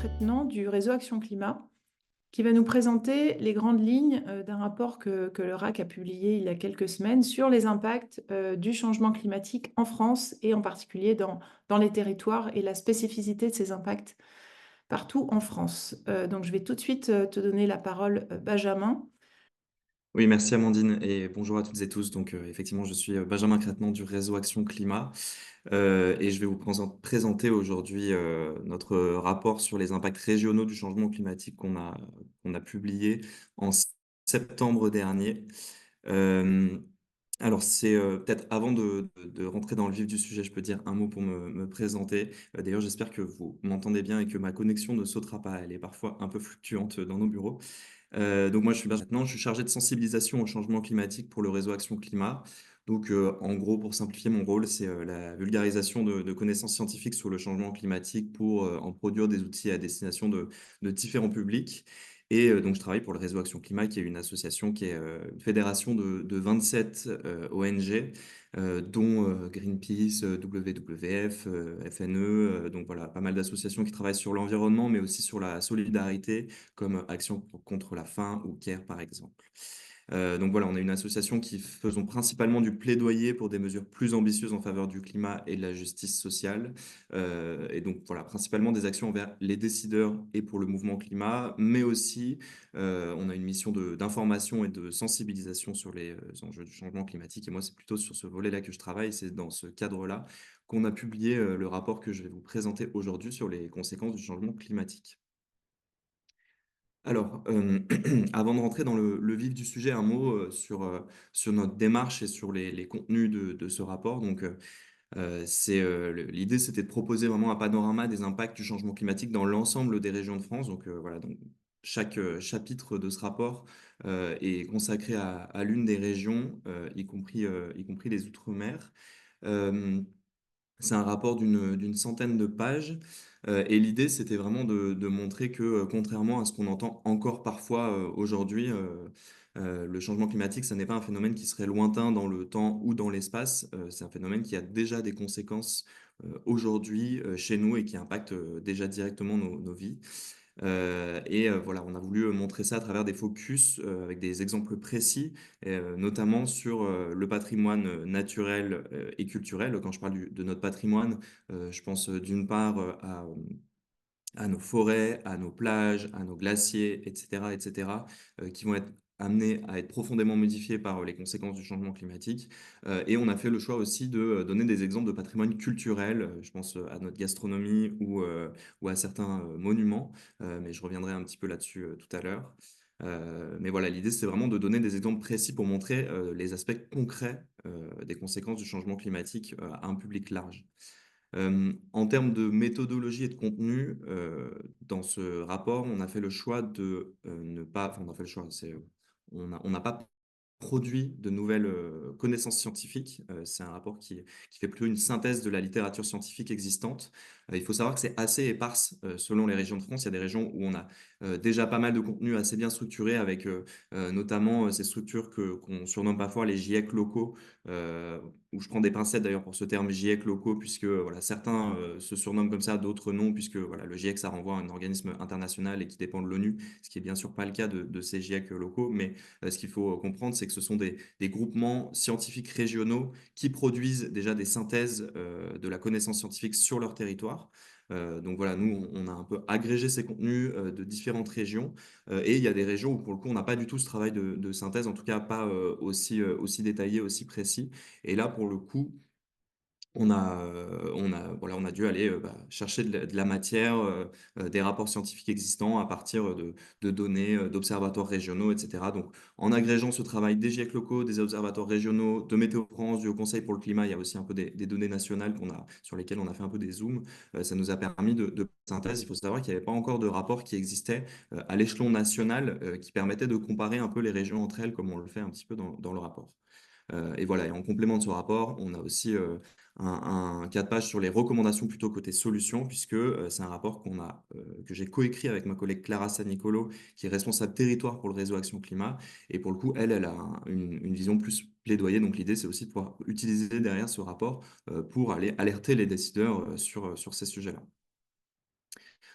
Crétenant du réseau Action Climat qui va nous présenter les grandes lignes d'un rapport que le RAC a publié il y a quelques semaines sur les impacts du changement climatique en France et en particulier dans les territoires et la spécificité de ces impacts partout en France. Donc je vais tout de suite te donner la parole, Benjamin. Oui, merci Amandine et bonjour à toutes et tous. Donc, effectivement, je suis Benjamin Crétenant du réseau Action Climat et je vais vous présenter aujourd'hui notre rapport sur les impacts régionaux du changement climatique qu'on a publié en septembre dernier. Euh, alors, c'est peut-être avant de rentrer dans le vif du sujet, je peux dire un mot pour me présenter. D'ailleurs, j'espère que vous m'entendez bien et que ma connexion ne sautera pas. Elle est parfois un peu fluctuante dans nos bureaux. Donc moi, je suis maintenant, je suis chargé de sensibilisation au changement climatique pour le réseau Action Climat. Donc en gros, pour simplifier, mon rôle, c'est la vulgarisation de connaissances scientifiques sur le changement climatique pour en produire des outils à destination de différents publics. Et donc je travaille pour le réseau Action Climat, qui est une association qui est une fédération de 27 ONG, dont Greenpeace, WWF, FNE, donc voilà, pas mal d'associations qui travaillent sur l'environnement, mais aussi sur la solidarité comme Action contre la faim ou CARE par exemple. Donc voilà, on est une association qui faisons principalement du plaidoyer pour des mesures plus ambitieuses en faveur du climat et de la justice sociale. Et donc voilà, principalement des actions envers les décideurs et pour le mouvement climat, mais aussi on a une mission d'information et de sensibilisation sur les enjeux du changement climatique. Et moi, c'est plutôt sur ce volet-là que je travaille. C'est dans ce cadre-là qu'on a publié le rapport que je vais vous présenter aujourd'hui sur les conséquences du changement climatique. Alors, avant de rentrer dans le vif du sujet, un mot sur notre démarche et sur les contenus de ce rapport. Donc, l'idée, c'était de proposer vraiment un panorama des impacts du changement climatique dans l'ensemble des régions de France. Donc, voilà, donc, chaque chapitre de ce rapport est consacré à l'une des régions, y compris les Outre-mer. Euh, c'est un rapport d'une centaine de pages. Et l'idée, c'était vraiment de montrer que, contrairement à ce qu'on entend encore parfois aujourd'hui, le changement climatique, ça n'est pas un phénomène qui serait lointain dans le temps ou dans l'espace. C'est un phénomène qui a déjà des conséquences aujourd'hui chez nous et qui impacte déjà directement nos vies. Voilà, on a voulu montrer ça à travers des focus avec des exemples précis, notamment sur le patrimoine naturel et culturel. Quand je parle de notre patrimoine, je pense d'une part à nos forêts, à nos plages, à nos glaciers, etc., etc., qui vont être amenés à être profondément modifiés par les conséquences du changement climatique. Et on a fait le choix aussi de donner des exemples de patrimoine culturel. Je pense à notre gastronomie ou à certains monuments, mais je reviendrai un petit peu là-dessus tout à l'heure. Mais voilà, l'idée, c'est vraiment de donner des exemples précis pour montrer les aspects concrets des conséquences du changement climatique à un public large. En termes de méthodologie et de contenu, dans ce rapport, on a fait le choix de ne pas, enfin, on a fait le choix, on n'a pas produit de nouvelles connaissances scientifiques. C'est un rapport qui fait plutôt une synthèse de la littérature scientifique existante. Il faut savoir que c'est assez éparse selon les régions de France. Il y a des régions où on a déjà pas mal de contenus assez bien structurés avec notamment ces structures qu'on surnomme parfois les GIEC locaux, où je prends des pincettes d'ailleurs pour ce terme GIEC locaux, puisque voilà, certains se surnomment comme ça, d'autres non, puisque voilà, le GIEC, ça renvoie à un organisme international et qui dépend de l'ONU, ce qui est bien sûr pas le cas de ces GIEC locaux, mais ce qu'il faut comprendre, c'est que ce sont des groupements scientifiques régionaux qui produisent déjà des synthèses de la connaissance scientifique sur leur territoire. Donc voilà, nous, on a un peu agrégé ces contenus de différentes régions. Et il y a des régions où, pour le coup, on n'a pas du tout ce travail de synthèse, en tout cas pas aussi détaillé, aussi précis. Et là, pour le coup, voilà, on a dû aller chercher de la matière, des rapports scientifiques existants à partir de données d'observatoires régionaux, etc. Donc, en agrégeant ce travail des GIEC locaux, des observatoires régionaux, de Météo France, du Haut Conseil pour le climat, il y a aussi un peu des données nationales sur lesquelles on a fait un peu des zooms. Ça nous a permis de synthèse. Il faut savoir qu'il n'y avait pas encore de rapport qui existait à l'échelon national qui permettait de comparer un peu les régions entre elles, comme on le fait un petit peu dans le rapport. Et voilà, et en complément de ce rapport, on a aussi un 4 pages sur les recommandations plutôt côté solutions, puisque c'est un rapport que j'ai coécrit avec ma collègue Clara Sanicolo, qui est responsable territoire pour le réseau Action Climat. Et pour le coup, elle a une vision plus plaidoyer. Donc l'idée, c'est aussi de pouvoir utiliser derrière ce rapport pour aller alerter les décideurs sur ces sujets-là.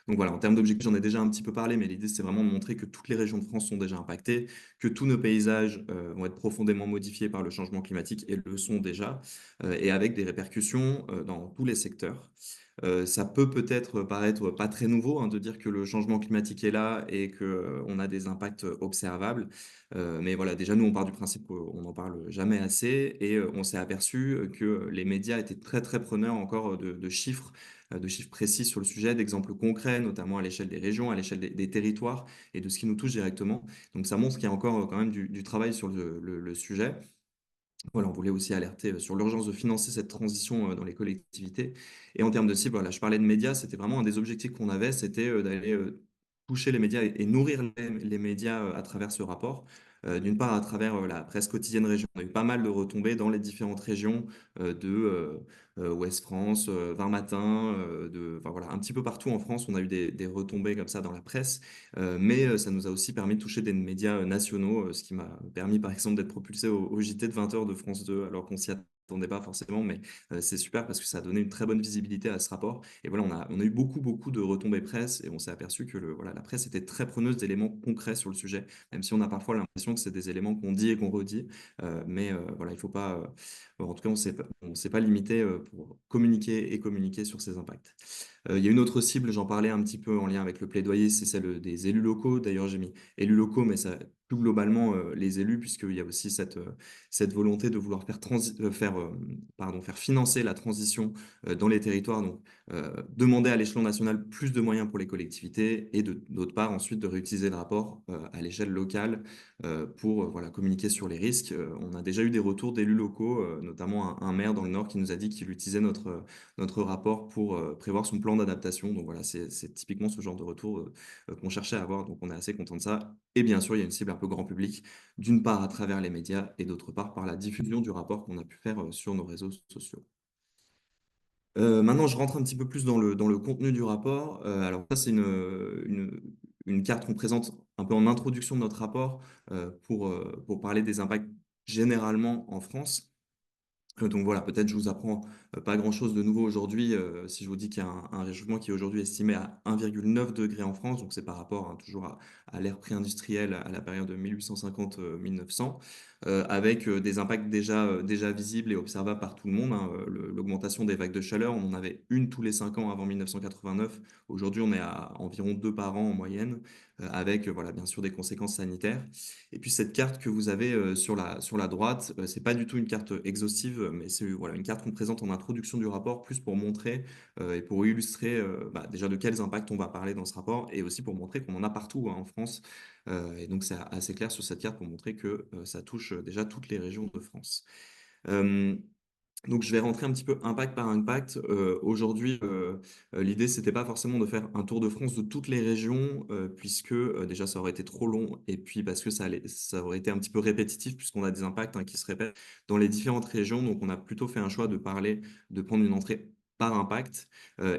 Donc voilà, en termes d'objectifs, j'en ai déjà un petit peu parlé, mais l'idée, c'est vraiment de montrer que toutes les régions de France sont déjà impactées, que tous nos paysages vont être profondément modifiés par le changement climatique et le sont déjà, et avec des répercussions dans tous les secteurs. Ça peut peut-être paraître pas très nouveau hein, de dire que le changement climatique est là et qu'on a des impacts observables. Mais voilà, déjà, nous, on part du principe qu'on n'en parle jamais assez et on s'est aperçu que les médias étaient très, très preneurs encore de chiffres précis sur le sujet, d'exemples concrets, notamment à l'échelle des régions, à l'échelle des territoires et de ce qui nous touche directement. Donc, ça montre qu'il y a encore quand même du travail sur le sujet. Voilà, on voulait aussi alerter sur l'urgence de financer cette transition dans les collectivités. Et en termes de cible, voilà, je parlais de médias, c'était vraiment un des objectifs qu'on avait, c'était d'aller toucher les médias et nourrir les médias à travers ce rapport. D'une part, à travers la presse quotidienne région. On a eu pas mal de retombées dans les différentes régions Ouest France, Var Matin, enfin, voilà, un petit peu partout en France, on a eu des retombées comme ça dans la presse. Mais ça nous a aussi permis de toucher des médias nationaux, ce qui m'a permis par exemple d'être propulsé au JT de 20 heures de France 2, alors qu'on s'y attendait pas forcément, mais c'est super parce que ça a donné une très bonne visibilité à ce rapport. Et voilà, on a eu beaucoup, beaucoup de retombées presse et on s'est aperçu que voilà, la presse était très preneuse d'éléments concrets sur le sujet, même si on a parfois l'impression que c'est des éléments qu'on dit et qu'on redit. Mais voilà, il faut pas, en tout cas, on s'est pas limité pour communiquer et communiquer sur ces impacts. Il y a une autre cible, j'en parlais un petit peu en lien avec le plaidoyer, c'est celle des élus locaux. D'ailleurs, j'ai mis élus locaux, mais ça, plus globalement les élus, puisqu'il y a aussi cette volonté de vouloir faire financer la transition dans les territoires. Donc, demander à l'échelon national plus de moyens pour les collectivités et d'autre part, ensuite, de réutiliser le rapport à l'échelle locale pour voilà, communiquer sur les risques. On a déjà eu des retours d'élus locaux, notamment un maire dans le Nord qui nous a dit qu'il utilisait notre rapport pour prévoir son plan d'adaptation. Donc voilà, c'est typiquement ce genre de retour qu'on cherchait à avoir. Donc on est assez content de ça. Et bien sûr, il y a une cible un peu grand public, d'une part à travers les médias et d'autre part par la diffusion du rapport qu'on a pu faire sur nos réseaux sociaux. Maintenant, je rentre un petit peu plus dans le contenu du rapport. Alors ça, c'est une carte qu'on présente un peu en introduction de notre rapport pour parler des impacts généralement en France. Donc voilà, peut-être je vous apprends pas grand-chose de nouveau aujourd'hui si je vous dis qu'il y a un réchauffement qui est aujourd'hui estimé à 1,9 degré en France, donc c'est par rapport hein, toujours à l'ère pré-industrielle, à la période de 1850-1900, avec des impacts déjà visibles et observables par tout le monde, hein. L'augmentation des vagues de chaleur, on en avait une tous les 5 ans avant 1989, aujourd'hui on est à environ 2 par an en moyenne, avec voilà, bien sûr des conséquences sanitaires. Et puis cette carte que vous avez sur la droite, c'est pas du tout une carte exhaustive, mais c'est voilà, une carte qu'on présente en introduction du rapport, plus pour montrer et pour illustrer déjà de quels impacts on va parler dans ce rapport, et aussi pour montrer qu'on en a partout hein, en France. Et donc c'est assez clair sur cette carte pour montrer que ça touche déjà toutes les régions de France. Euh, donc, je vais rentrer un petit peu impact par impact. Aujourd'hui, l'idée, c'était pas forcément de faire un tour de France de toutes les régions, puisque déjà, ça aurait été trop long, et puis parce que ça aurait été un petit peu répétitif, puisqu'on a des impacts hein, qui se répètent dans les différentes régions. Donc, on a plutôt fait un choix de prendre une entrée par impact,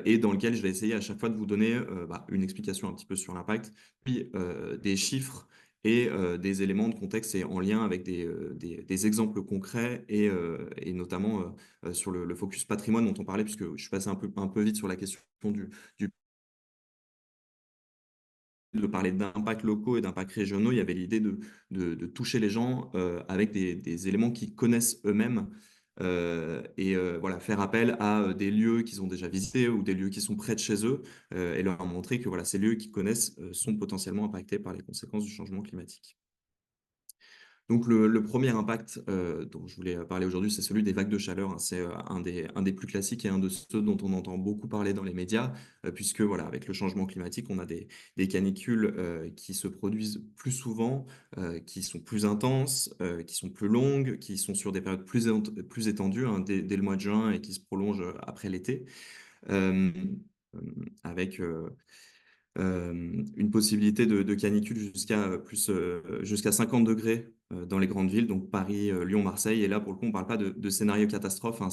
et dans lequel je vais essayer à chaque fois de vous donner une explication un petit peu sur l'impact, puis des chiffres et des éléments de contexte et en lien avec des exemples concrets et notamment sur le focus patrimoine dont on parlait, puisque je suis passé un peu vite sur la question du de parler d'impacts locaux et d'impacts régionaux. Il y avait l'idée de toucher les gens avec des éléments qu'ils connaissent eux-mêmes et voilà, faire appel à des lieux qu'ils ont déjà visités ou des lieux qui sont près de chez eux et leur montrer que voilà, ces lieux qu'ils connaissent sont potentiellement impactés par les conséquences du changement climatique. Donc le premier impact dont je voulais parler aujourd'hui, c'est celui des vagues de chaleur, hein. C'est un des plus classiques et un de ceux dont on entend beaucoup parler dans les médias, puisque voilà, avec le changement climatique, on a des canicules qui se produisent plus souvent, qui sont plus intenses, qui sont plus longues, qui sont sur des périodes plus étendues, hein, dès le mois de juin et qui se prolongent après l'été, euh, avec une possibilité de canicule jusqu'à 50 degrés dans les grandes villes, donc Paris, Lyon, Marseille. Et là, pour le coup, on ne parle pas de scénario catastrophe, hein,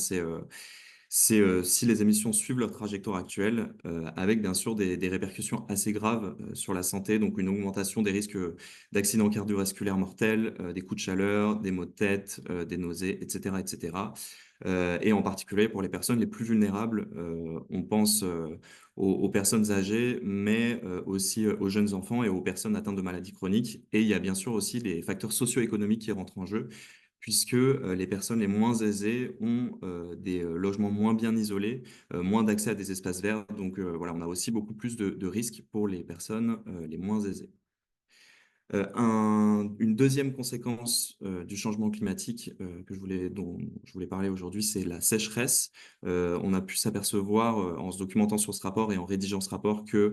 C'est si les émissions suivent leur trajectoire actuelle, avec bien sûr des répercussions assez graves sur la santé, donc une augmentation des risques d'accidents cardiovasculaires mortels, des coups de chaleur, des maux de tête, des nausées, etc., etc. Et en particulier pour les personnes les plus vulnérables, on pense aux personnes âgées, mais aussi aux jeunes enfants et aux personnes atteintes de maladies chroniques. Et il y a bien sûr aussi les facteurs socio-économiques qui rentrent en jeu puisque les personnes les moins aisées ont des logements moins bien isolés, moins d'accès à des espaces verts. Donc voilà, on a aussi beaucoup plus de risques pour les personnes les moins aisées. Une deuxième conséquence du changement climatique dont je voulais parler aujourd'hui, c'est la sécheresse. On a pu s'apercevoir en se documentant sur ce rapport et en rédigeant ce rapport que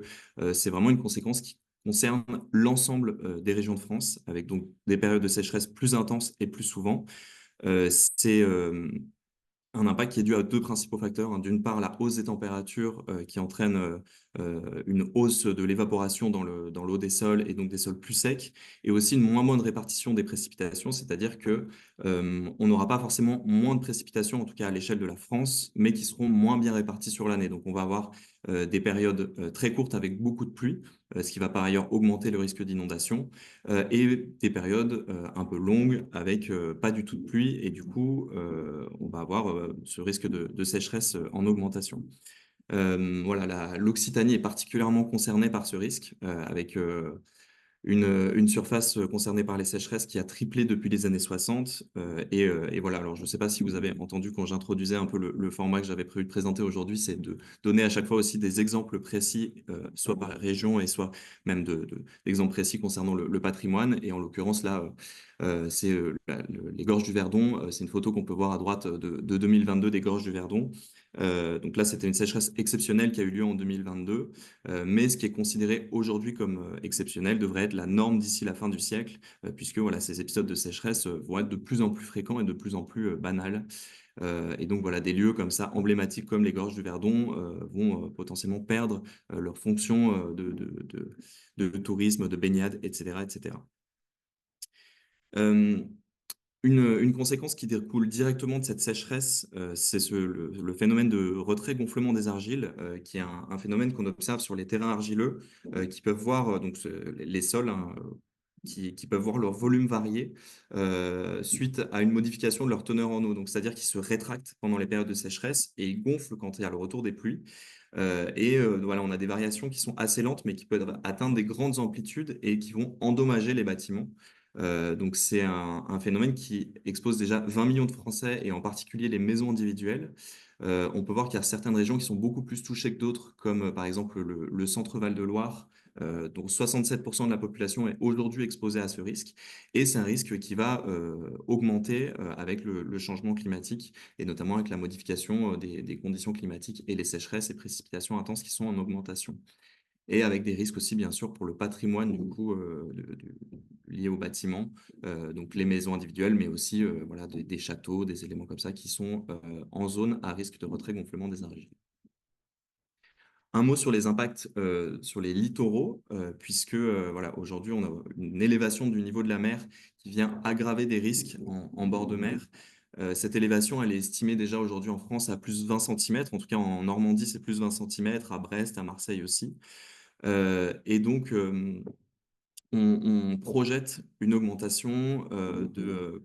c'est vraiment une conséquence qui concerne l'ensemble des régions de France, avec donc des périodes de sécheresse plus intenses et plus souvent. C'est un impact qui est dû à deux principaux facteurs, hein. D'une part, la hausse des températures qui entraîne une hausse de l'évaporation dans l'eau des sols et donc des sols plus secs, et aussi une moins bonne répartition des précipitations, c'est-à-dire que on n'aura pas forcément moins de précipitations, en tout cas à l'échelle de la France, mais qui seront moins bien réparties sur l'année. Donc on va avoir des périodes très courtes avec beaucoup de pluie, ce qui va par ailleurs augmenter le risque d'inondation et des périodes un peu longues avec pas du tout de pluie et du coup on va avoir ce risque de sécheresse en augmentation. Voilà, l'Occitanie est particulièrement concernée par ce risque avec une surface concernée par les sécheresses qui a triplé depuis les années 60. Et voilà, alors je ne sais pas si vous avez entendu quand j'introduisais un peu le format que j'avais prévu de présenter aujourd'hui, c'est de donner à chaque fois aussi des exemples précis, soit par région et soit même d'exemples précis concernant le patrimoine. Et en l'occurrence, là, c'est les gorges du Verdon. C'est une photo qu'on peut voir à droite de 2022 des gorges du Verdon. Donc là, c'était une sécheresse exceptionnelle qui a eu lieu en 2022. Mais ce qui est considéré aujourd'hui comme exceptionnel devrait être la norme d'ici la fin du siècle, puisque voilà, ces épisodes de sécheresse vont être de plus en plus fréquents et de plus en plus banals. Et donc voilà, des lieux comme ça emblématiques comme les gorges du Verdon vont potentiellement perdre leur fonction de tourisme, de baignade, etc., etc. Euh, une conséquence qui découle directement de cette sécheresse, c'est le phénomène de retrait-gonflement des argiles, qui est un phénomène qu'on observe sur les terrains argileux, qui peuvent voir les sols, hein, qui peuvent voir leur volume varier suite à une modification de leur teneur en eau. Donc, c'est-à-dire qu'ils se rétractent pendant les périodes de sécheresse et ils gonflent quand il y a le retour des pluies. Voilà, on a des variations qui sont assez lentes, mais qui peuvent atteindre des grandes amplitudes et qui vont endommager les bâtiments. Donc c'est un phénomène qui expose déjà 20 millions de Français et en particulier les maisons individuelles. On peut voir qu'il y a certaines régions qui sont beaucoup plus touchées que d'autres, comme par exemple le centre Val-de-Loire, dont 67% de la population est aujourd'hui exposée à ce risque. Et c'est un risque qui va augmenter avec le changement climatique et notamment avec la modification des conditions climatiques et les sécheresses et précipitations intenses qui sont en augmentation et avec des risques aussi, bien sûr, pour le patrimoine, du coup, lié au bâtiment, donc les maisons individuelles, mais aussi voilà, des châteaux, des éléments comme ça qui sont en zone à risque de retrait-gonflement des argiles. Un mot sur les impacts sur les littoraux, puisque voilà, aujourd'hui, on a une élévation du niveau de la mer qui vient aggraver des risques en bord de mer. Cette élévation, elle est estimée déjà aujourd'hui en France à plus de 20 cm. En tout cas, en Normandie, c'est plus de 20 cm, à Brest, à Marseille aussi. Et donc, on projette une augmentation de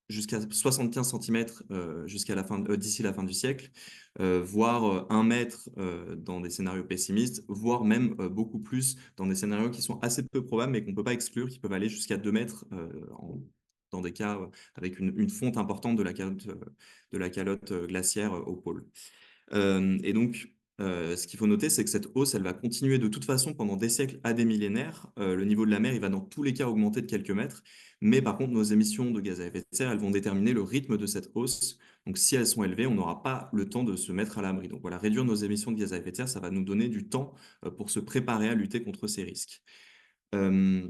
jusqu'à 75 cm d'ici la fin du siècle, voire 1 mètre dans des scénarios pessimistes, voire même beaucoup plus dans des scénarios qui sont assez peu probables, mais qu'on ne peut pas exclure, qui peuvent aller jusqu'à 2 mètres dans des cas avec une fonte importante de la calotte glaciaire au pôle. Et donc, ce qu'il faut noter, c'est que cette hausse, elle va continuer de toute façon pendant des siècles à des millénaires. Le niveau de la mer, il va dans tous les cas augmenter de quelques mètres. Mais par contre, nos émissions de gaz à effet de serre, elles vont déterminer le rythme de cette hausse. Donc, si elles sont élevées, on n'aura pas le temps de se mettre à l'abri. Donc, voilà, réduire nos émissions de gaz à effet de serre, ça va nous donner du temps pour se préparer à lutter contre ces risques. Euh,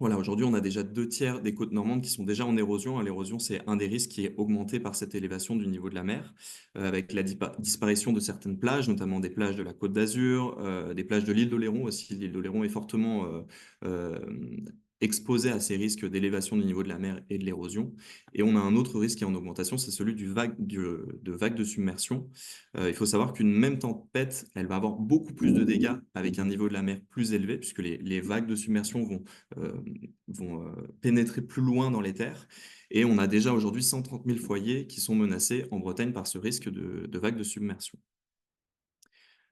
voilà, aujourd'hui, on a déjà 2 tiers des côtes normandes qui sont déjà en érosion. L'érosion, c'est un des risques qui est augmenté par cette élévation du niveau de la mer, avec la disparition de certaines plages, notamment des plages de la Côte d'Azur, des plages de l'île d'Oléron aussi. L'île d'Oléron est fortement exposés à ces risques d'élévation du niveau de la mer et de l'érosion. Et on a un autre risque qui est en augmentation, c'est celui de vagues de submersion. Il faut savoir qu'une même tempête, elle va avoir beaucoup plus de dégâts avec un niveau de la mer plus élevé, puisque les vagues de submersion euh, vont pénétrer plus loin dans les terres. Et on a déjà aujourd'hui 130 000 foyers qui sont menacés en Bretagne par ce risque de vagues de submersion.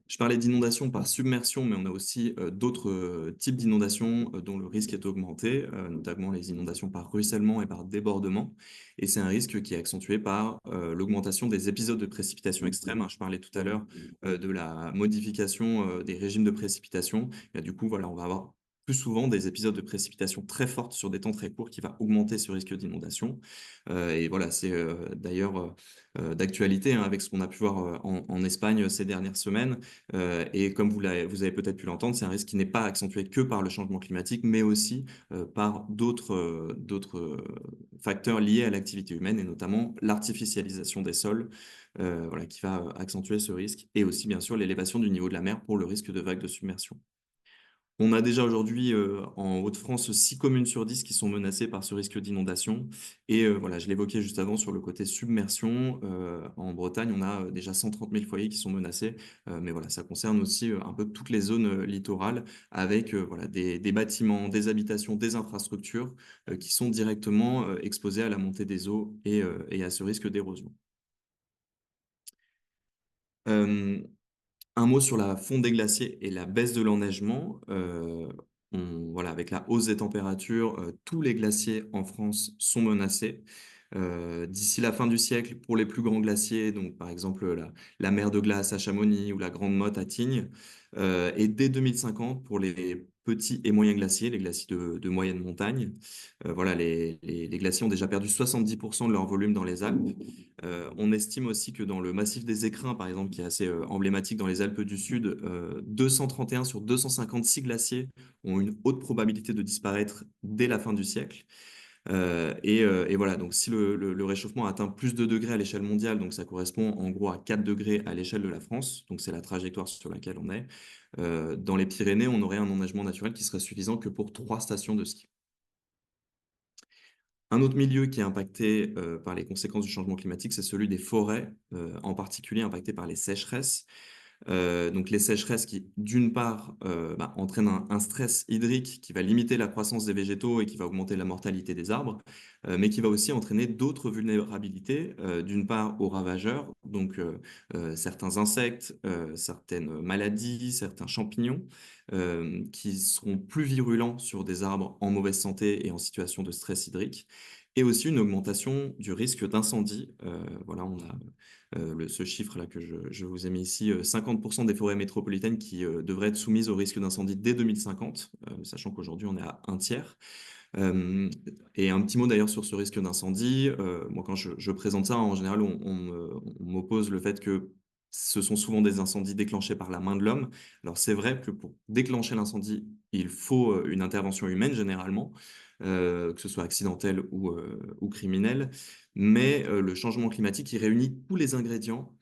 Je parlais d'inondations par submersion, mais on a aussi d'autres types d'inondations dont le risque est augmenté, notamment les inondations par ruissellement et par débordement. Et c'est un risque qui est accentué par l'augmentation des épisodes de précipitations extrêmes, hein. Je parlais tout à l'heure de la modification des régimes de précipitation. Et du coup, voilà, on va avoir plus souvent des épisodes de précipitations très fortes sur des temps très courts qui va augmenter ce risque d'inondation. Et voilà, c'est d'ailleurs d'actualité, hein, avec ce qu'on a pu voir en Espagne ces dernières semaines. Et comme vous avez peut-être pu l'entendre, c'est un risque qui n'est pas accentué que par le changement climatique, mais aussi par d'autres facteurs liés à l'activité humaine, et notamment l'artificialisation des sols, voilà, qui va accentuer ce risque, et aussi bien sûr l'élévation du niveau de la mer pour le risque de vagues de submersion. On a déjà aujourd'hui en Hauts-de-France 6 communes sur 10 qui sont menacées par ce risque d'inondation. Et voilà, je l'évoquais juste avant sur le côté submersion. En Bretagne, on a déjà 130 000 foyers qui sont menacés. Mais voilà, ça concerne aussi un peu toutes les zones littorales avec voilà, des bâtiments, des habitations, des infrastructures qui sont directement exposées à la montée des eaux et à ce risque d'érosion. Euh, Un mot sur la fonte des glaciers et la baisse de l'enneigement. Voilà, avec la hausse des températures, tous les glaciers en France sont menacés. D'ici la fin du siècle, pour les plus grands glaciers, donc par exemple la mer de glace à Chamonix ou la Grande Motte à Tignes, et dès 2050 pour les petits et moyens glaciers, les glaciers de moyenne montagne. Voilà, les glaciers ont déjà perdu 70% de leur volume dans les Alpes. On estime aussi que dans le massif des Écrins, par exemple, qui est assez emblématique dans les Alpes du Sud, 231 sur 256 glaciers ont une haute probabilité de disparaître dès la fin du siècle. Et voilà, donc si le réchauffement atteint plus de degrés à l'échelle mondiale, donc ça correspond en gros à 4 degrés à l'échelle de la France, donc c'est la trajectoire sur laquelle on est. Dans les Pyrénées, on aurait un enneigement naturel qui serait suffisant que pour 3 stations de ski. Un autre milieu qui est impacté par les conséquences du changement climatique, c'est celui des forêts, en particulier impacté par les sécheresses. Donc les sécheresses qui, d'une part, entraînent un stress hydrique qui va limiter la croissance des végétaux et qui va augmenter la mortalité des arbres, mais qui va aussi entraîner d'autres vulnérabilités, d'une part aux ravageurs, donc certains insectes, certaines maladies, certains champignons, qui seront plus virulents sur des arbres en mauvaise santé et en situation de stress hydrique, et aussi une augmentation du risque d'incendie. Voilà, on a ce chiffre-là que je vous ai mis ici, 50% des forêts métropolitaines qui devraient être soumises au risque d'incendie dès 2050, sachant qu'aujourd'hui on est à un tiers. Et un petit mot d'ailleurs sur ce risque d'incendie. Moi, quand je présente ça, en général, on m'oppose le fait que ce sont souvent des incendies déclenchés par la main de l'homme. Alors c'est vrai que pour déclencher l'incendie, il faut une intervention humaine généralement, que ce soit accidentelle ou criminelle. Mais le changement climatique, il réunit tous les ingrédients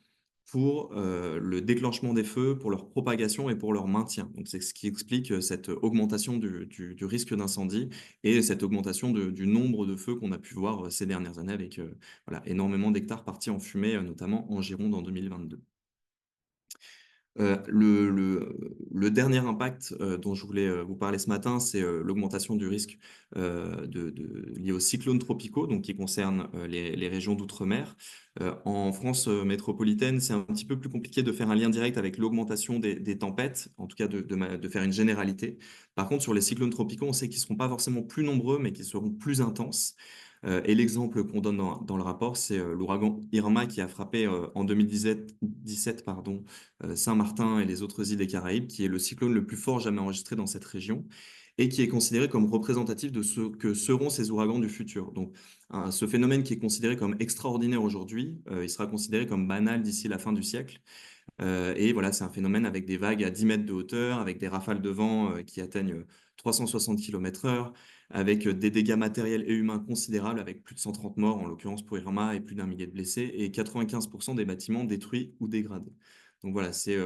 pour le déclenchement des feux, pour leur propagation et pour leur maintien. Donc c'est ce qui explique cette augmentation du risque d'incendie et cette augmentation du nombre de feux qu'on a pu voir ces dernières années avec voilà, énormément d'hectares partis en fumée, notamment en Gironde en 2022. Le dernier impact dont je voulais vous parler ce matin, c'est l'augmentation du risque lié aux cyclones tropicaux, donc qui concerne les régions d'outre-mer. En France métropolitaine, c'est un petit peu plus compliqué de faire un lien direct avec l'augmentation des tempêtes, en tout cas de faire une généralité. Par contre, sur les cyclones tropicaux, on sait qu'ils ne seront pas forcément plus nombreux, mais qu'ils seront plus intenses. Et l'exemple qu'on donne dans le rapport, c'est l'ouragan Irma qui a frappé en 2017 pardon, Saint-Martin et les autres îles des Caraïbes, qui est le cyclone le plus fort jamais enregistré dans cette région et qui est considéré comme représentatif de ce que seront ces ouragans du futur. Donc, ce phénomène qui est considéré comme extraordinaire aujourd'hui, il sera considéré comme banal d'ici la fin du siècle. Et voilà, c'est un phénomène avec des vagues à 10 mètres de hauteur, avec des rafales de vent qui atteignent 360 km/h, avec des dégâts matériels et humains considérables, avec plus de 130 morts, en l'occurrence pour Irma, et plus d'1 millier de blessés, et 95% des bâtiments détruits ou dégradés. Donc voilà, c'est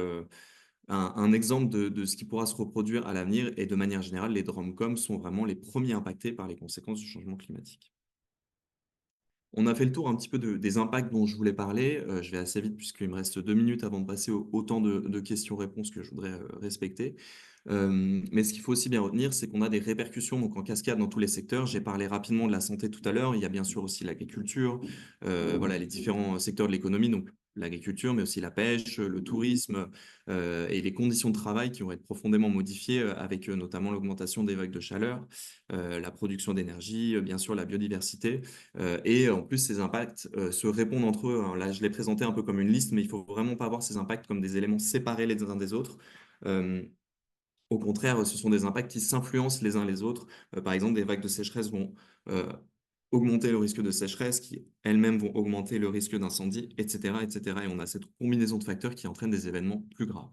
un exemple de ce qui pourra se reproduire à l'avenir. Et de manière générale, les DROMCOM sont vraiment les premiers impactés par les conséquences du changement climatique. On a fait le tour un petit peu des impacts dont je voulais parler. Je vais assez vite puisqu'il me reste 2 minutes avant de passer au temps de questions-réponses que je voudrais respecter. Mais ce qu'il faut aussi bien retenir, c'est qu'on a des répercussions donc en cascade dans tous les secteurs. J'ai parlé rapidement de la santé tout à l'heure. Il y a bien sûr aussi l'agriculture, voilà, les différents secteurs de l'économie, donc l'agriculture, mais aussi la pêche, le tourisme et les conditions de travail qui vont être profondément modifiées avec notamment l'augmentation des vagues de chaleur, la production d'énergie, bien sûr la biodiversité. Et en plus, ces impacts se répondent entre eux, hein. Là, je l'ai présenté un peu comme une liste, mais il faut vraiment pas voir ces impacts comme des éléments séparés les uns des autres. Euh, Au contraire, ce sont des impacts qui s'influencent les uns les autres. Par exemple, des vagues de sécheresse vont euh, augmenter le risque de sécheresse, qui elles-mêmes vont augmenter le risque d'incendie, etc., etc. Et on a cette combinaison de facteurs qui entraîne des événements plus graves.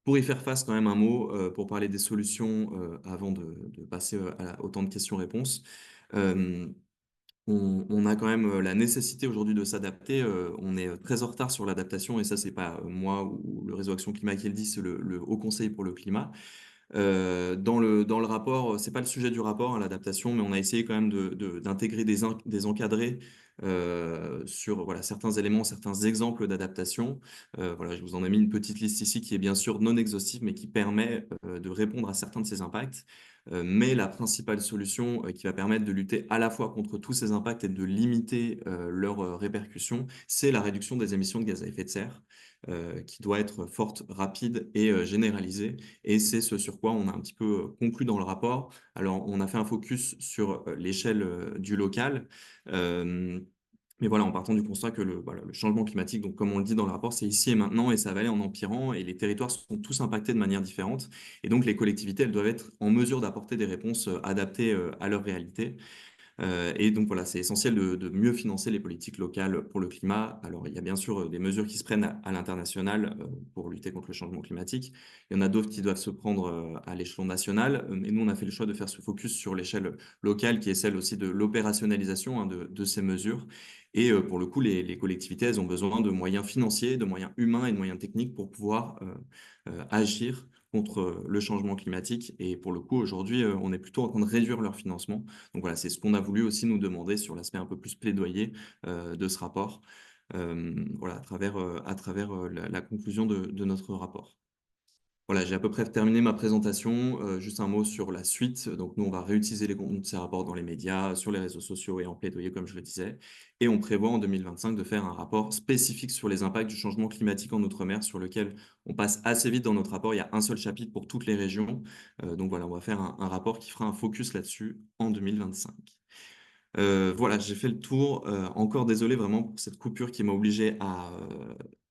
Pour y faire face, quand même un mot pour parler des solutions avant de passer au temps de questions-réponses. Euh, on a quand même la nécessité aujourd'hui de s'adapter. On est très en retard sur l'adaptation et ça, c'est pas moi ou le réseau Action Climat qui le dit, c'est le Haut Conseil pour le climat. Dans le rapport, c'est pas le sujet du rapport, hein, l'adaptation, mais on a essayé quand même d'intégrer des encadrés sur voilà, certains éléments, certains exemples d'adaptation. Voilà, je vous en ai mis une petite liste ici qui est bien sûr non exhaustive, mais qui permet de répondre à certains de ces impacts. Mais la principale solution qui va permettre de lutter à la fois contre tous ces impacts et de limiter leurs répercussions, c'est la réduction des émissions de gaz à effet de serre, qui doit être forte, rapide et généralisée. Et c'est ce sur quoi on a un petit peu conclu dans le rapport. Alors, on a fait un focus sur l'échelle du local. Euh, mais voilà, en partant du constat que voilà, le changement climatique, donc comme on le dit dans le rapport, c'est ici et maintenant et ça va aller en empirant et les territoires sont tous impactés de manière différente. Et donc les collectivités, elles doivent être en mesure d'apporter des réponses adaptées à leur réalité. Et donc voilà, c'est essentiel de mieux financer les politiques locales pour le climat. Alors il y a bien sûr des mesures qui se prennent à l'international pour lutter contre le changement climatique. Il y en a d'autres qui doivent se prendre à l'échelon national. Et nous, on a fait le choix de faire ce focus sur l'échelle locale, qui est celle aussi de l'opérationnalisation hein, de ces mesures. Et pour le coup, les collectivités, elles ont besoin de moyens financiers, de moyens humains et de moyens techniques pour pouvoir agir contre le changement climatique. Et pour le coup, aujourd'hui, on est plutôt en train de réduire leur financement. Donc voilà, c'est ce qu'on a voulu aussi nous demander sur l'aspect un peu plus plaidoyer de ce rapport, voilà, à travers la conclusion de notre rapport. Voilà, j'ai à peu près terminé ma présentation. Juste un mot sur la suite. Donc, nous, on va réutiliser les contenus de ces rapports dans les médias, sur les réseaux sociaux et en plaidoyer, comme je le disais. Et on prévoit en 2025 de faire un rapport spécifique sur les impacts du changement climatique en Outre-mer, sur lequel on passe assez vite dans notre rapport. Il y a un seul chapitre pour toutes les régions. Donc, voilà, on va faire un rapport qui fera un focus là-dessus en 2025. Voilà, j'ai fait le tour. Encore désolé vraiment pour cette coupure qui m'a obligé à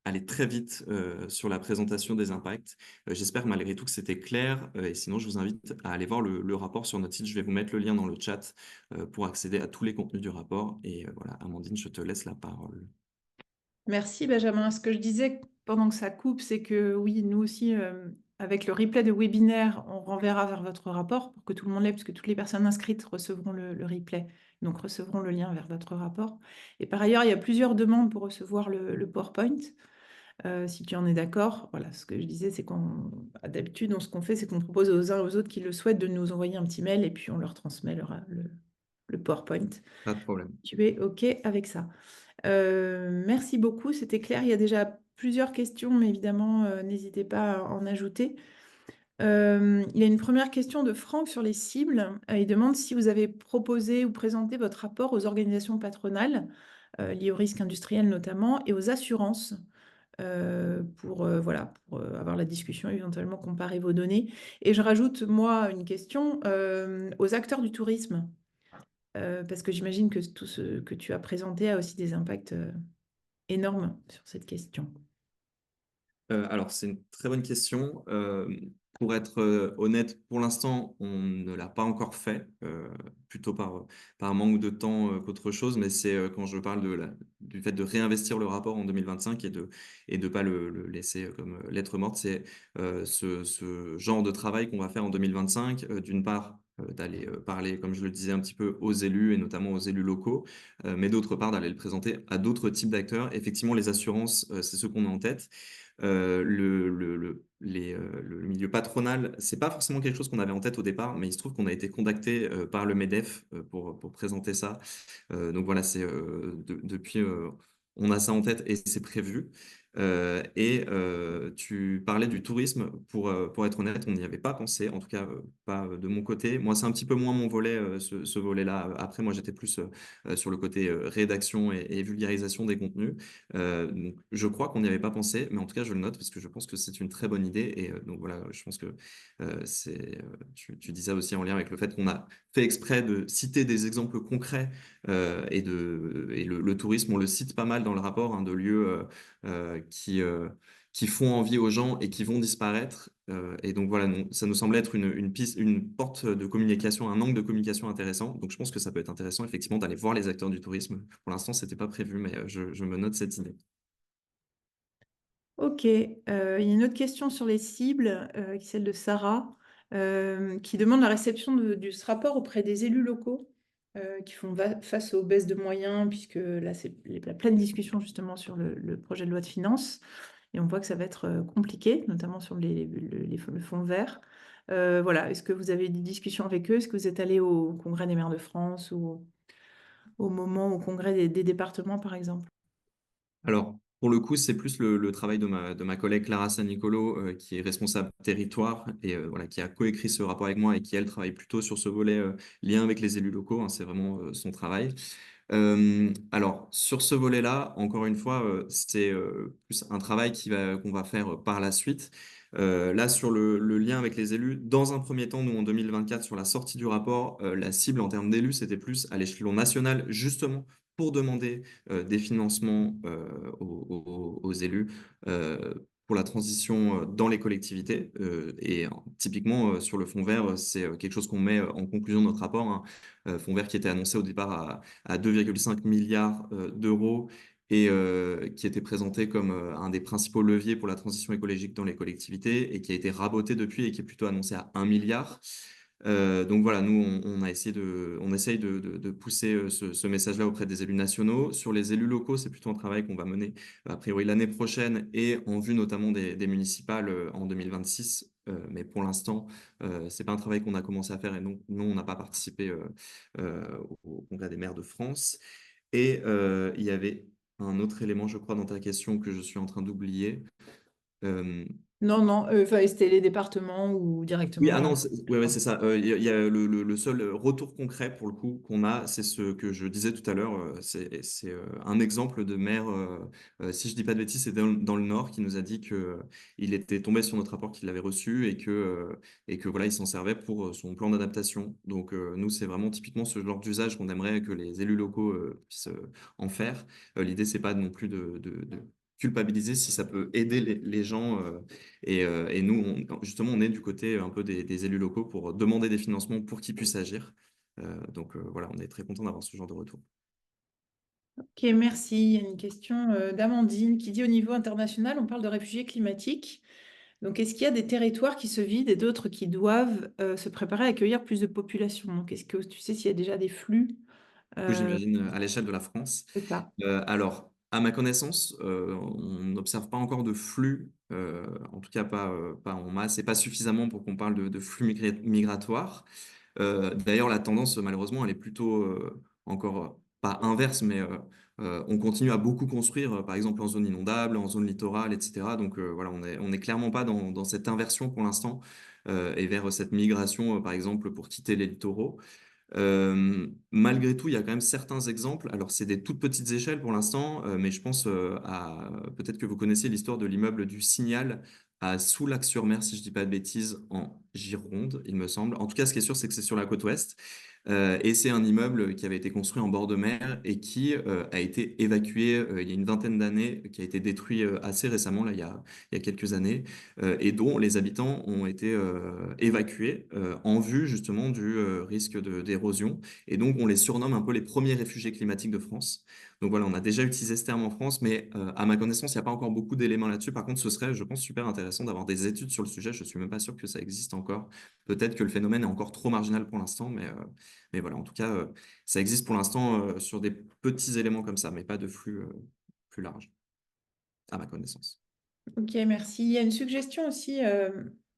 aller très vite sur la présentation des impacts. J'espère malgré tout que c'était clair. Et sinon, je vous invite à aller voir le rapport sur notre site. Je vais vous mettre le lien dans le chat pour accéder à tous les contenus du rapport. Et voilà, Amandine, je te laisse la parole. Merci Benjamin. Ce que je disais pendant que ça coupe, c'est que oui, nous aussi, avec le replay de webinaire, on renverra vers votre rapport pour que tout le monde l'ait, puisque toutes les personnes inscrites recevront le replay, donc recevront le lien vers votre rapport. Et par ailleurs, il y a plusieurs demandes pour recevoir le PowerPoint. Si tu en es d'accord, voilà, ce que je disais, c'est d'habitude, ce qu'on fait, c'est qu'on propose aux uns et aux autres qui le souhaitent de nous envoyer un petit mail et puis on leur transmet le PowerPoint. Pas de problème. Tu es OK avec ça? Merci beaucoup, c'était clair. Il y a déjà plusieurs questions, mais évidemment, n'hésitez pas à en ajouter. Il y a une première question de Franck sur les cibles. Il demande si vous avez proposé ou présenté votre rapport aux organisations patronales, liées aux risques industriels notamment, et aux assurances, voilà, pour avoir la discussion, éventuellement comparer vos données. Et je rajoute, moi, une question aux acteurs du tourisme, parce que j'imagine que tout ce que tu as présenté a aussi des impacts énorme sur cette question. Alors, c'est une très bonne question. Pour être honnête, pour l'instant, on ne l'a pas encore fait, plutôt par manque de temps qu'autre chose, mais c'est quand je parle du fait de réinvestir le rapport en 2025 et de pas le laisser comme lettre morte, c'est ce genre de travail qu'on va faire en 2025, d'une part d'aller parler, comme je le disais un petit peu, aux élus et notamment aux élus locaux, mais d'autre part d'aller le présenter à d'autres types d'acteurs. Effectivement, les assurances, c'est ce qu'on a en tête. Le milieu patronal, c'est pas forcément quelque chose qu'on avait en tête au départ, mais il se trouve qu'on a été contacté par le MEDEF pour présenter ça. Donc voilà, depuis, on a ça en tête et c'est prévu. Tu parlais du tourisme. Pour être honnête, on n'y avait pas pensé, en tout cas pas de mon côté. Moi, c'est un petit peu moins mon volet, ce volet-là. Après, moi, j'étais plus sur le côté rédaction et vulgarisation des contenus. Donc, je crois qu'on n'y avait pas pensé, mais en tout cas, je le note parce que je pense que c'est une très bonne idée. Et donc voilà, je pense que tu dis ça aussi en lien avec le fait qu'on a fait exprès de citer des exemples concrets et le tourisme, on le cite pas mal dans le rapport, hein, de lieux euh, qui, euh, qui font envie aux gens et qui vont disparaître. Et donc voilà, ça nous semblait être une piste, une porte de communication, un angle de communication intéressant. Donc je pense que ça peut être intéressant effectivement d'aller voir les acteurs du tourisme. Pour l'instant, c'était pas prévu, mais je me note cette idée. Ok, il y a une autre question sur les cibles, qui est celle de Sarah, qui demande la réception de ce rapport auprès des élus locaux qui font face aux baisses de moyens, puisque là, c'est la pleine discussion justement sur le projet de loi de finances. Et on voit que ça va être compliqué, notamment sur le fonds vert. Voilà, est-ce que vous avez des discussions avec eux? Est-ce que vous êtes allé au Congrès des maires de France ou au moment au Congrès des départements, par exemple? Alors, pour le coup, c'est plus le travail de ma collègue Clara Sanicolo, qui est responsable territoire et voilà, qui a coécrit ce rapport avec moi et qui, elle, travaille plutôt sur ce volet lien avec les élus locaux, hein, c'est vraiment son travail. Alors, sur ce volet-là, encore une fois, c'est plus un travail qu'on va faire par la suite. Là, sur le lien avec les élus, dans un premier temps, nous, en 2024, sur la sortie du rapport, la cible en termes d'élus, c'était plus à l'échelon national, justement, pour demander des financements aux élus pour la transition dans les collectivités. Typiquement, sur le fonds vert, c'est quelque chose qu'on met en conclusion de notre rapport, hein. Fonds vert qui était annoncé au départ à 2,5 milliards d'euros et qui était présenté comme un des principaux leviers pour la transition écologique dans les collectivités et qui a été raboté depuis et qui est plutôt annoncé à 1 milliard. Donc voilà, nous, on essaye de pousser ce message-là auprès des élus nationaux. Sur les élus locaux, c'est plutôt un travail qu'on va mener a priori l'année prochaine et en vue notamment des municipales en 2026. Mais pour l'instant, c'est pas un travail qu'on a commencé à faire et donc nous, on n'a pas participé au Congrès des maires de France. Et il y avait un autre élément, je crois, dans ta question que je suis en train d'oublier. Euh, Non, non, enfin, c'était les départements ou Oui, ah directement. non, ouais, c'est ça. Il y a le seul retour concret pour le coup qu'on a, c'est ce que je disais tout à l'heure. C'est un exemple de maire, si je dis pas de bêtises, c'est dans le Nord qui nous a dit que il était tombé sur notre rapport qu'il avait reçu et que voilà, il s'en servait pour son plan d'adaptation. Donc nous, c'est vraiment typiquement ce genre d'usage qu'on aimerait que les élus locaux puissent en faire. L'idée, c'est pas non plus de culpabiliser si ça peut aider les gens. Et nous, justement, on est du côté un peu des élus locaux pour demander des financements pour qu'ils puissent agir. Donc voilà, on est très content d'avoir ce genre de retour. Ok, merci. Il y a une question d'Amandine qui dit au niveau international, on parle de réfugiés climatiques. Donc, est-ce qu'il y a des territoires qui se vident et d'autres qui doivent se préparer à accueillir plus de population? Donc, est-ce que tu sais s'il y a déjà des flux? Coup, Euh, j'imagine à l'échelle de la France. c'est ça. Alors, à ma connaissance, on n'observe pas encore de flux, en tout cas pas en masse, et pas suffisamment pour qu'on parle de flux migratoires. D'ailleurs, la tendance, malheureusement, elle est plutôt encore pas inverse, mais on continue à beaucoup construire, par exemple en zone inondable, en zone littorale, etc. Donc voilà, on est clairement pas dans cette inversion pour l'instant et vers cette migration, par exemple, pour quitter les littoraux. Malgré tout, il y a quand même certains exemples. Alors, c'est des toutes petites échelles pour l'instant, mais je pense à peut-être que vous connaissez l'histoire de l'immeuble du Signal à Soulac-sur-Mer, si je dis pas de bêtises, en Gironde, il me semble. En tout cas, ce qui est sûr, c'est que c'est sur la côte ouest. Et c'est un immeuble qui avait été construit en bord de mer et qui a été évacué il y a une vingtaine d'années, qui a été détruit assez récemment, là, il y a quelques années, et dont les habitants ont été évacués en vue justement du risque d'érosion. Et donc, on les surnomme un peu les premiers réfugiés climatiques de France. Donc voilà, on a déjà utilisé ce terme en France, mais à ma connaissance, il n'y a pas encore beaucoup d'éléments là-dessus. Par contre, ce serait, je pense, super intéressant d'avoir des études sur le sujet. Je suis même pas sûr que ça existe encore. Peut-être que le phénomène est encore trop marginal pour l'instant, mais voilà, en tout cas, ça existe pour l'instant sur des petits éléments comme ça, mais pas de flux plus large, à ma connaissance. Ok, merci. Il y a une suggestion aussi,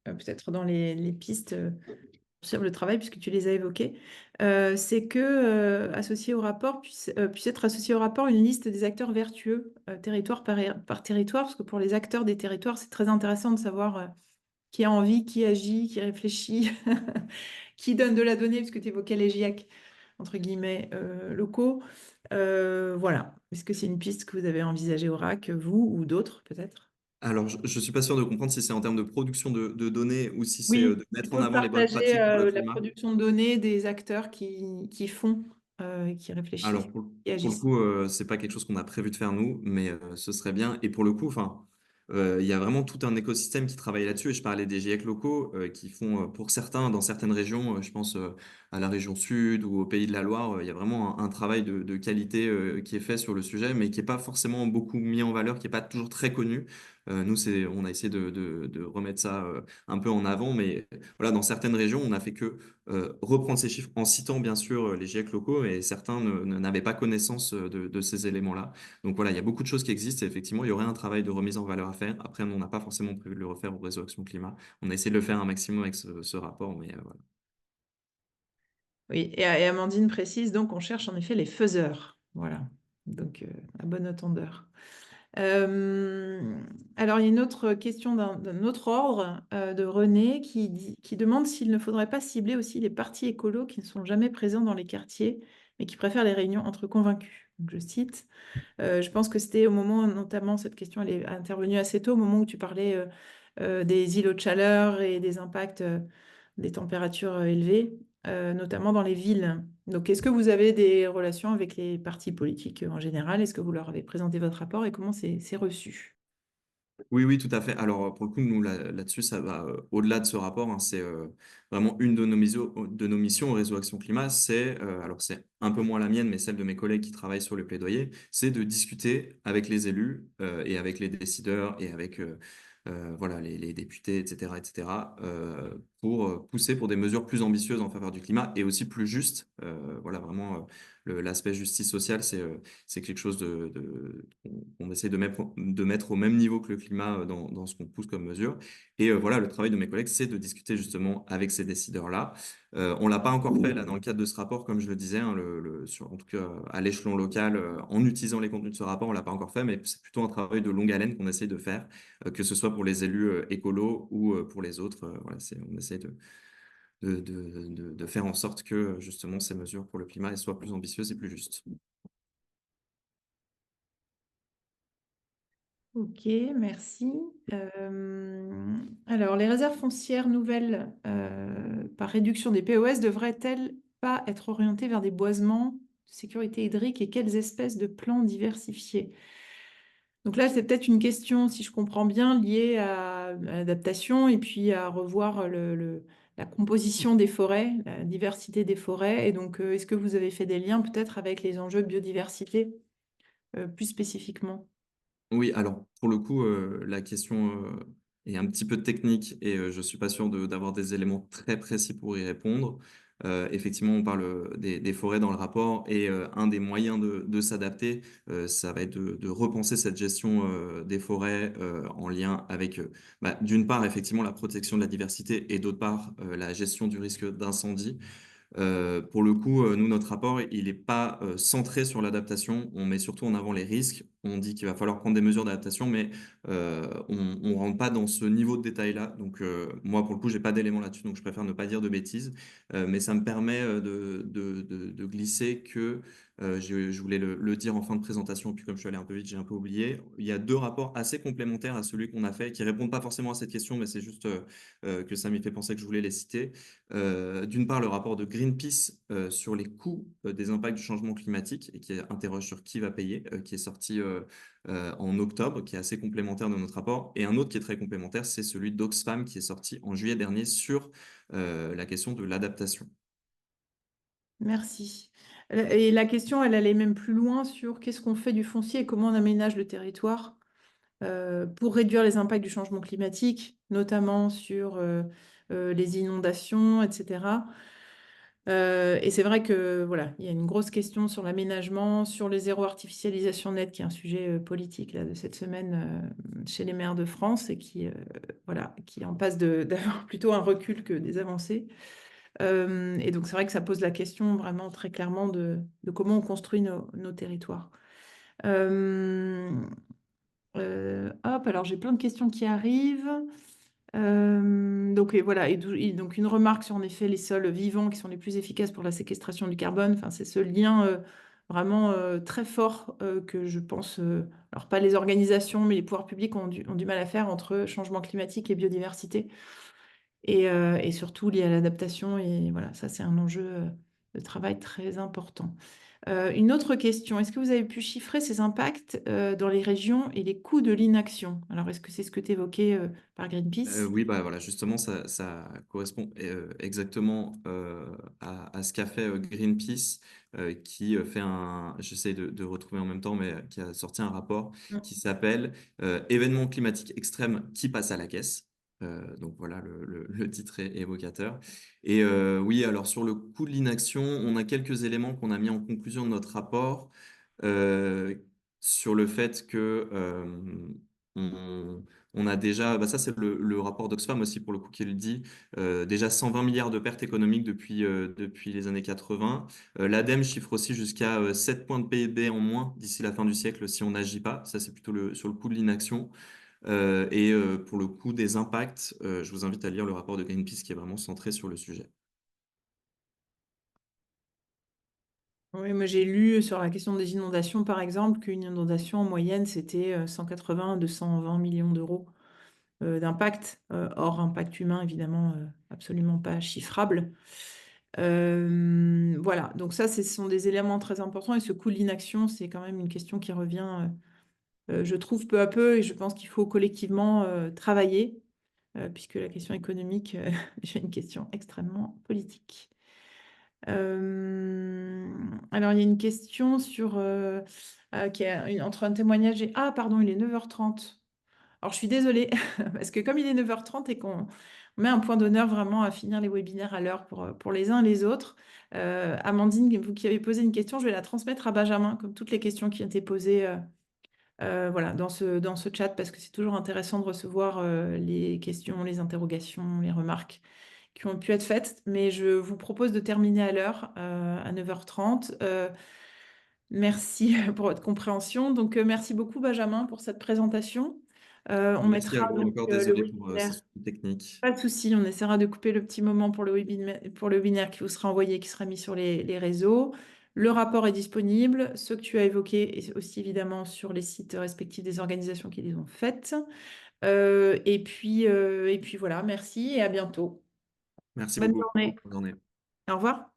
peut-être dans les pistes sur le travail, puisque tu les as évoquées, c'est que associé au rapport puisse être associé au rapport une liste des acteurs vertueux, territoire par territoire, parce que pour les acteurs des territoires, c'est très intéressant de savoir qui a envie, qui agit, qui réfléchit, qui donne de la donnée, puisque tu évoquais les GIEC, entre guillemets, locaux. Voilà. Est-ce que c'est une piste que vous avez envisagée au RAC, vous ou d'autres, peut-être? Alors, je ne suis pas sûr de comprendre si c'est en termes de production de données ou si c'est Oui, de mettre en plutôt de avant les bonnes partager pratiques pour le la climat. production de données des acteurs qui font, qui réfléchissent, Alors, qui pour le agissent. coup, c'est pas quelque chose qu'on a prévu de faire nous, mais ce serait bien. Et pour le coup, enfin, il y a vraiment tout un écosystème qui travaille là-dessus. Et je parlais des GIEC locaux qui font, pour certains, dans certaines régions, je pense à la région sud ou au Pays de la Loire, il y a vraiment un travail de qualité qui est fait sur le sujet, mais qui n'est pas forcément beaucoup mis en valeur, qui n'est pas toujours très connu. Nous, on a essayé de remettre ça un peu en avant, mais voilà, dans certaines régions, on n'a fait que reprendre ces chiffres en citant bien sûr les GIEC locaux, et certains n'avaient pas connaissance de ces éléments-là. Donc voilà, il y a beaucoup de choses qui existent et effectivement, il y aurait un travail de remise en valeur à faire. Après, on n'a pas forcément prévu de le refaire au réseau Action Climat. On a essayé de le faire un maximum avec ce rapport, mais voilà. Oui, et Amandine précise, donc on cherche en effet les faiseurs. Voilà, donc à bonne entendeur. Euh, alors, il y a une autre question d'un autre ordre de René qui demande s'il ne faudrait pas cibler aussi les partis écolos qui ne sont jamais présents dans les quartiers, mais qui préfèrent les réunions entre convaincus. Donc, je cite. Je pense que c'était au moment, notamment, cette question, elle est intervenue assez tôt, au moment où tu parlais des îlots de chaleur et des impacts des températures élevées, notamment dans les villes. Donc, est-ce que vous avez des relations avec les partis politiques en général? Est-ce que vous leur avez présenté votre rapport et comment c'est reçu? Oui, oui, tout à fait. Alors, pour le coup, nous, là-dessus, ça va au-delà de ce rapport, hein. C'est vraiment une de nos missions au réseau Action Climat. Alors c'est un peu moins la mienne, mais celle de mes collègues qui travaillent sur le plaidoyer, c'est de discuter avec les élus et avec les décideurs et avec voilà, les députés, etc., pour pousser pour des mesures plus ambitieuses en faveur du climat et aussi plus justes. Voilà, vraiment, l'aspect justice sociale, c'est quelque chose qu'on essaie de mettre au même niveau que le climat dans ce qu'on pousse comme mesure. Et voilà, le travail de mes collègues, c'est de discuter justement avec ces décideurs-là. On l'a pas encore fait là dans le cadre de ce rapport, comme je le disais, hein, en tout cas à l'échelon local, en utilisant les contenus de ce rapport, on l'a pas encore fait, mais c'est plutôt un travail de longue haleine qu'on essaie de faire, que ce soit pour les élus écolos ou pour les autres. Voilà, on essaie de faire en sorte que justement ces mesures pour le climat elles soient plus ambitieuses et plus justes. Ok, merci. Alors, les réserves foncières nouvelles par réduction des POS devraient-elles pas être orientées vers des boisements, de sécurité hydrique et quelles espèces de plants diversifiés? Donc là, c'est peut-être une question, si je comprends bien, liée à l'adaptation et puis à revoir la composition des forêts, la diversité des forêts. Et donc, est-ce que vous avez fait des liens peut-être avec les enjeux de biodiversité plus spécifiquement? Oui, alors pour le coup, la question est un petit peu technique et je suis pas sûr d'avoir des éléments très précis pour y répondre. Effectivement, on parle des forêts dans le rapport et un des moyens de s'adapter, ça va être de repenser cette gestion des forêts en lien avec, d'une part, effectivement, la protection de la diversité et d'autre part, la gestion du risque d'incendie. Pour le coup, nous, notre rapport, il n'est pas centré sur l'adaptation. On met surtout en avant les risques. On dit qu'il va falloir prendre des mesures d'adaptation, mais on ne rentre pas dans ce niveau de détail-là. Donc, moi, pour le coup, j'ai pas d'éléments là-dessus, donc je préfère ne pas dire de bêtises. Mais ça me permet de glisser que je voulais le dire en fin de présentation, puis comme je suis allé un peu vite, j'ai un peu oublié. Il y a deux rapports assez complémentaires à celui qu'on a fait, qui répondent pas forcément à cette question, mais c'est juste que ça m'y fait penser que je voulais les citer. D'une part, le rapport de Greenpeace sur les coûts des impacts du changement climatique et qui interroge sur qui va payer, qui est sorti en octobre, qui est assez complémentaire de notre rapport. Et un autre qui est très complémentaire, c'est celui d'Oxfam qui est sorti en juillet dernier sur la question de l'adaptation. Merci. Et la question, elle allait même plus loin sur qu'est-ce qu'on fait du foncier et comment on aménage le territoire pour réduire les impacts du changement climatique, notamment sur les inondations, etc. Et c'est vrai que voilà, il y a une grosse question sur l'aménagement, sur les zéro artificialisation nette, qui est un sujet politique là, de cette semaine chez les maires de France et qui, voilà, qui est en passe d'avoir plutôt un recul que des avancées. Et donc c'est vrai que ça pose la question vraiment très clairement de comment on construit nos territoires. Hop, alors j'ai plein de questions qui arrivent. Donc et voilà, donc une remarque sur en effet les sols vivants qui sont les plus efficaces pour la séquestration du carbone. Enfin, c'est ce lien vraiment très fort que je pense, alors pas les organisations, mais les pouvoirs publics ont du mal à faire entre changement climatique et biodiversité, et surtout lié à l'adaptation. Et voilà, ça c'est un enjeu de travail très important. Une autre question, est-ce que vous avez pu chiffrer ces impacts dans les régions et les coûts de l'inaction? Alors, est-ce que c'est ce que tu évoquais par Greenpeace? Oui, bah voilà, justement, ça correspond exactement à ce qu'a fait Greenpeace, qui fait j'essaie de retrouver en même temps, mais qui a sorti un rapport Mm. qui s'appelle Événements climatiques extrêmes qui passent à la caisse. Donc voilà, le titre est évocateur. Et oui, alors sur le coût de l'inaction, on a quelques éléments qu'on a mis en conclusion de notre rapport euh, sur le fait que on, on a déjà, bah ça c'est le rapport d'Oxfam aussi pour le coup qui le dit, déjà 120 milliards de pertes économiques depuis les années 80. L'ADEME chiffre aussi jusqu'à 7 points de PIB en moins d'ici la fin du siècle si on n'agit pas. Ça c'est plutôt sur le coût de l'inaction. Et pour le coût des impacts, je vous invite à lire le rapport de Greenpeace qui est vraiment centré sur le sujet. Oui, moi j'ai lu sur la question des inondations, par exemple, qu'une inondation en moyenne, c'était 180 à 220 millions d'euros d'impact, hors impact humain, évidemment, absolument pas chiffrable. Voilà, donc ça, ce sont des éléments très importants. Et ce coût de l'inaction, c'est quand même une question qui revient, je trouve, peu à peu. Et je pense qu'il faut collectivement travailler, puisque la question économique est une question extrêmement politique. Alors, il y a une question qui est entre un témoignage et... Ah, pardon, il est 9h30. Alors, je suis désolée, parce que comme il est 9h30 et qu'on met un point d'honneur vraiment à finir les webinaires à l'heure pour les uns et les autres, Amandine, vous qui avez posé une question, je vais la transmettre à Benjamin, comme toutes les questions qui ont été posées voilà, dans ce chat, parce que c'est toujours intéressant de recevoir les questions, les interrogations, les remarques qui ont pu être faites. Mais je vous propose de terminer à l'heure, à 9h30. Merci pour votre compréhension. Donc, merci beaucoup, Benjamin, pour cette présentation. On Merci à mettra vous, donc encore le désolé pour ces webinaire. soucis techniques. Pas de souci, on essaiera de couper le petit moment pour le webinaire qui vous sera envoyé, qui sera mis sur les réseaux. Le rapport est disponible, ceux que tu as évoqués, et aussi évidemment sur les sites respectifs des organisations qui les ont faites. Et puis voilà, merci et à bientôt. Merci Bonne beaucoup. journée. Bonne journée. Au revoir.